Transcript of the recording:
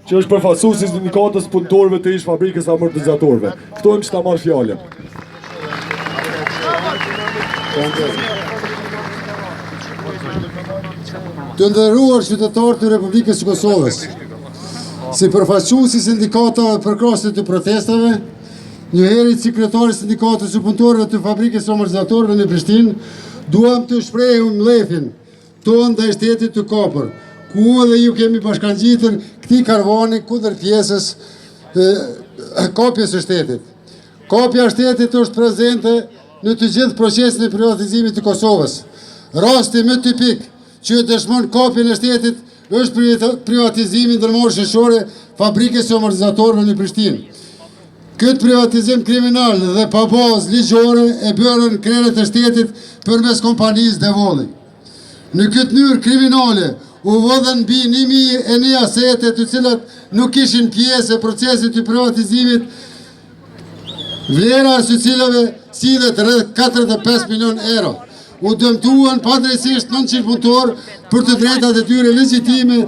që është përfaqësuesi i sindikatës punëtorëve të ish fabrikës amortizatorëve. Ftojmë që ta marrë fjalën. Të nderuar qytetarë të Republikës së Kosovës, si përfaqësues i sindikatave përkrahëse të protestave, njëherë sekretari i sindikatës së punëtorëve të fabrikës amortizatorëve në Prishtinë, duam të shprehim mbledhjen tonë ndaj shtetit të kapur, ku edhe ju kemi bashkangjitur këtij karvani kundër pjesës kapjes së shtetit. Kapja e shtetit është prezente në të gjithë procesin e privatizimit të Kosovës. Rasti më tipik që dëshmon kapjen e shtetit është privatizimi ndërmarrë shëshore fabrikës së amortizatorëve në Prishtinë. Këtë privatizim kriminal dhe pa bazë ligjore e bërën krerët e shtetit përmes kompanisë Devolli. Në këtë mënyrë kriminale u vëdhen mbi 1001 asete të cilat nuk ishin pjesë e procesit të privatizimit, vlera së cilave sillet rreth 45 milion euro. U dëmtuan padrejtisht 900 punëtorë për të drejtat e tyre legjitime